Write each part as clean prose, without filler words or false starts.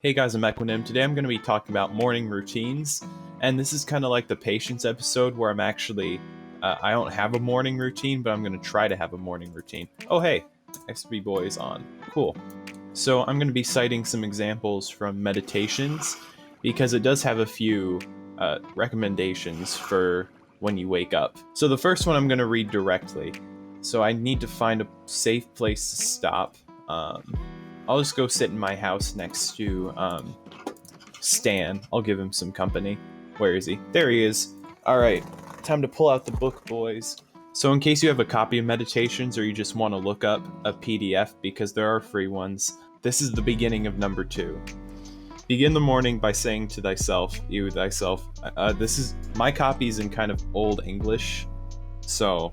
Hey guys, I'm Equanim. Today I'm going to be talking about morning routines, and this is kind of like the patience episode where I don't have a morning routine, but I'm going to try to have a morning routine. Oh hey, XP Boy's on. Cool. So I'm going to be citing some examples from meditations, because it does have a few recommendations for when you wake up. So the first one I'm going to read directly. So I need to find a safe place to stop. I'll just go sit in my house next to Stan. I'll give him some company. Where is he? There he is. All right, time to pull out the book, boys. So in case you have a copy of Meditations or you just want to look up a PDF, because there are free ones, this is the beginning of number 2. Begin the morning by saying to thyself, you thyself. This is my copy's in kind of old English, so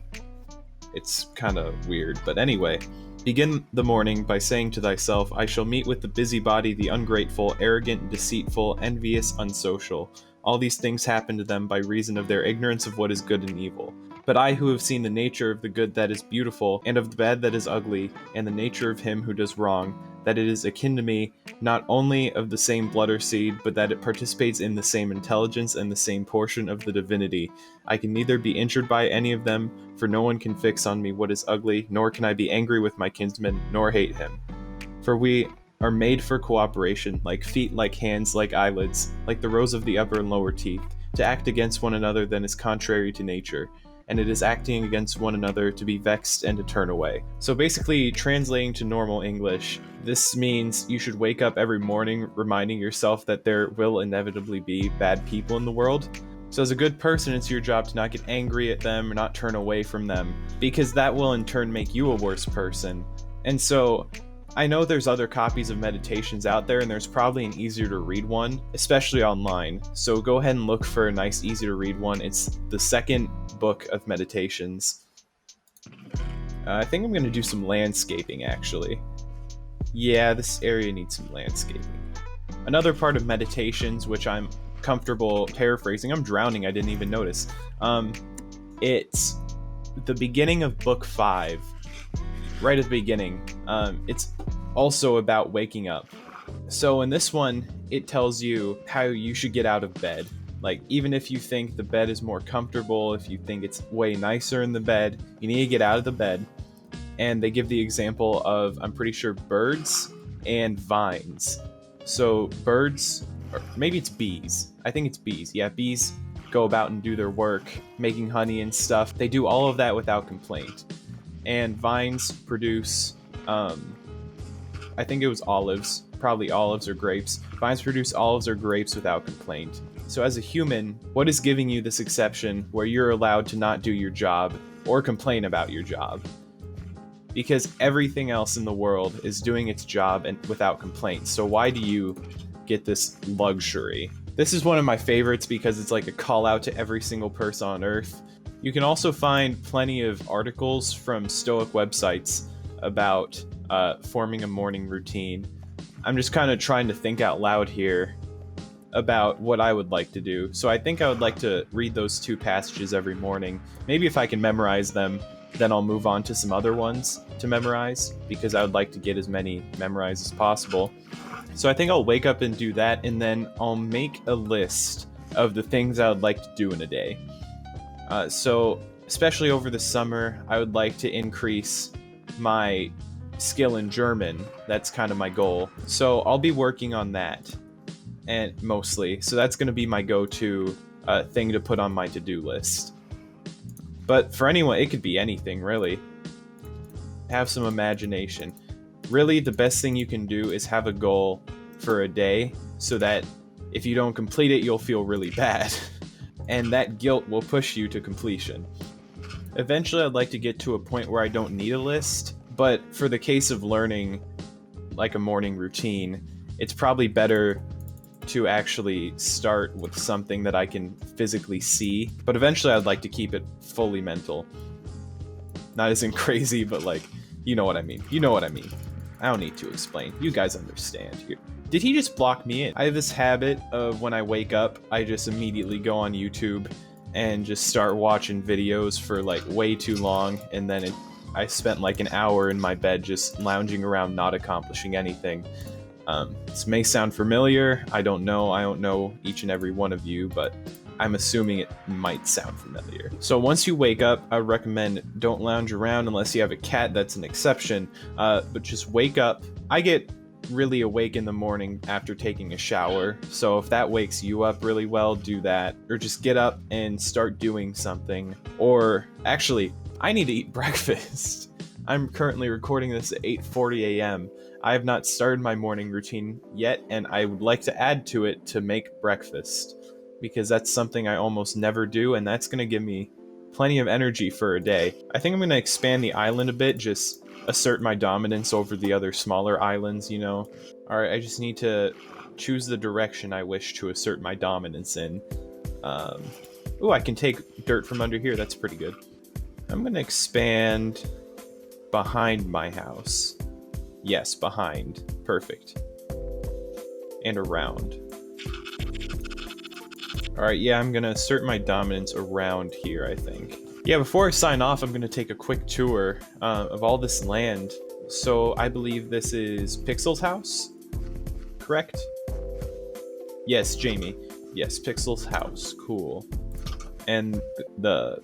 it's kind of weird. But anyway. Begin the morning by saying to thyself, I shall meet with the busybody, the ungrateful, arrogant, deceitful, envious, unsocial. All these things happen to them by reason of their ignorance of what is good and evil. But I who have seen the nature of the good that is beautiful, and of the bad that is ugly, and the nature of him who does wrong, that it is akin to me, not only of the same blood or seed, but that it participates in the same intelligence and the same portion of the divinity. I can neither be injured by any of them, for no one can fix on me what is ugly, nor can I be angry with my kinsman, nor hate him. For we are made for cooperation, like feet, like hands, like eyelids, like the rows of the upper and lower teeth, to act against one another then is contrary to nature, and it is acting against one another to be vexed and to turn away. So basically, translating to normal English, this means you should wake up every morning reminding yourself that there will inevitably be bad people in the world. So as a good person, it's your job to not get angry at them or not turn away from them, because that will in turn make you a worse person. And so I know there's other copies of Meditations out there, and there's probably an easier to read one, especially online. So go ahead and look for a nice, easy to read one. It's the second book of Meditations. I think I'm going to do some landscaping, actually. Yeah, this area needs some landscaping. Another part of Meditations, which I'm comfortable paraphrasing, I'm drowning, I didn't even notice. It's the beginning of book 5. Right at the beginning. It's also about waking up. So in this one, it tells you how you should get out of bed. Like, even if you think the bed is more comfortable, if you think it's way nicer in the bed, you need to get out of the bed. And they give the example of, I'm pretty sure, birds and vines. So birds, or maybe it's bees. I think it's bees. Yeah, bees go about and do their work, making honey and stuff. They do all of that without complaint. And vines produce, I think it was olives, probably olives or grapes. Vines produce olives or grapes without complaint. So as a human, what is giving you this exception where you're allowed to not do your job or complain about your job? Because everything else in the world is doing its job and without complaint. So why do you get this luxury? This is one of my favorites because it's like a call out to every single person on Earth. You can also find plenty of articles from Stoic websites about forming a morning routine. I'm just kind of trying to think out loud here about what I would like to do. So I think I would like to read those 2 passages every morning. Maybe if I can memorize them, then I'll move on to some other ones to memorize, because I would like to get as many memorized as possible. So I think I'll wake up and do that, and then I'll make a list of the things I would like to do in a day. So especially over the summer, I would like to increase my skill in German. That's kind of my goal. So I'll be working on that, and mostly. So that's going to be my go-to thing to put on my to-do list. But for anyone, it could be anything, really. Have some imagination. Really, the best thing you can do is have a goal for a day, so that if you don't complete it, you'll feel really bad. And that guilt will push you to completion. Eventually, I'd like to get to a point where I don't need a list, but for the case of learning like a morning routine, it's probably better to actually start with something that I can physically see. But eventually, I'd like to keep it fully mental. Not as in crazy, but like, you know what I mean. You know what I mean. I don't need to explain. You guys understand. Did he just block me in? I have this habit of when I wake up, I just immediately go on YouTube and just start watching videos for like way too long, and then I spent like an hour in my bed just lounging around, not accomplishing anything. This may sound familiar. I don't know. I don't know each and every one of you, but I'm assuming it might sound familiar. So once you wake up, I would recommend don't lounge around unless you have a cat. That's an exception. But just wake up. I get really awake in the morning after taking a shower. So if that wakes you up really well, do that. Or just get up and start doing something. Or actually, I need to eat breakfast. I'm currently recording this at 8:40 a.m. I have not started my morning routine yet, and I would like to add to it to make breakfast, because that's something I almost never do, and that's going to give me plenty of energy for a day. I think I'm going to expand the island a bit, just assert my dominance over the other smaller islands, you know? Alright, I just need to choose the direction I wish to assert my dominance in. Ooh, I can take dirt from under here, that's pretty good. I'm going to expand behind my house. Yes, behind. Perfect. And around. Alright, yeah, I'm gonna assert my dominance around here, I think. Yeah, before I sign off, I'm gonna take a quick tour of all this land. So, I believe this is Pixel's house? Correct? Yes, Jamie. Yes, Pixel's house. Cool. And the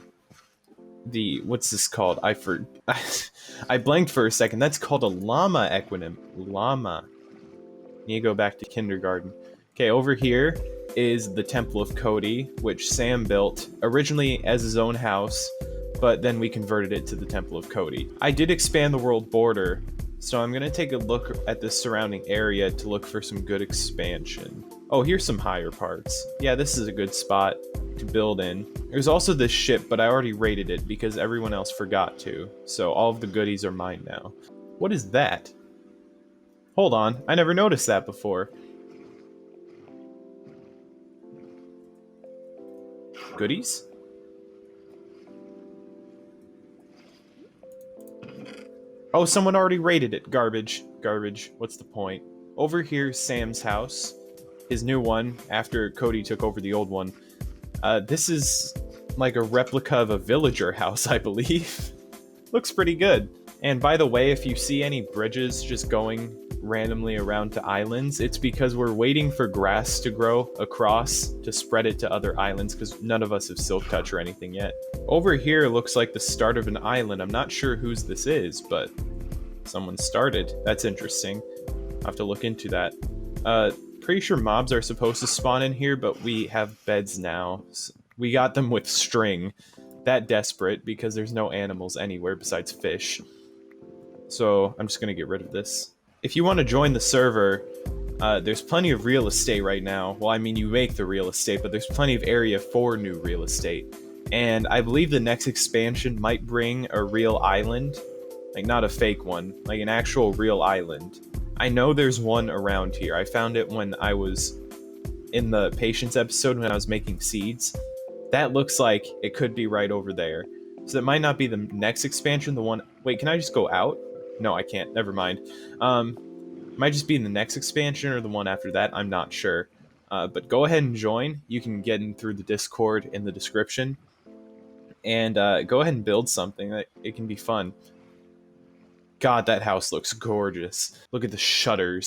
what's this called? I blanked for a second. That's called a llama equinem. Llama. Need to go back to kindergarten. Okay, over here is the Temple of Cody, which Sam built originally as his own house, but then we converted it to the Temple of Cody. I did expand the world border, so I'm gonna take a look at the surrounding area to look for some good expansion. Oh, here's some higher parts. Yeah, this is a good spot to build in. There's also this ship, but I already raided it because everyone else forgot to, so all of the goodies are mine now. What is that? Hold on, I never noticed that before. Goodies? Oh, someone already raided it. Garbage. Garbage. What's the point? Over here's Sam's house. His new one, after Cody took over the old one. This is like a replica of a villager house, I believe. Looks pretty good. And by the way, if you see any bridges just going randomly around to islands, it's because we're waiting for grass to grow across to spread it to other islands, because none of us have silk touch or anything yet. Over here looks like the start of an island. I'm not sure whose this is, but someone started. That's interesting. I'll have to look into that. Pretty sure mobs are supposed to spawn in here, but we have beds now. We got them with string. That desperate, because there's no animals anywhere besides fish. So I'm just gonna get rid of this. If you want to join the server, there's plenty of real estate right now. Well, I mean, you make the real estate, but there's plenty of area for new real estate. And I believe the next expansion might bring a real island. Like, not a fake one, like an actual real island. I know there's one around here. I found it when I was in the patience episode when I was making seeds. That looks like it could be right over there. So it might not be the next expansion, the one... Wait, can I just go out? No, I can't. Never mind. Might just be in the next expansion or the one after that. I'm not sure. But go ahead and join. You can get in through the Discord in the description. And go ahead and build something. It can be fun. God, that house looks gorgeous. Look at the shutters.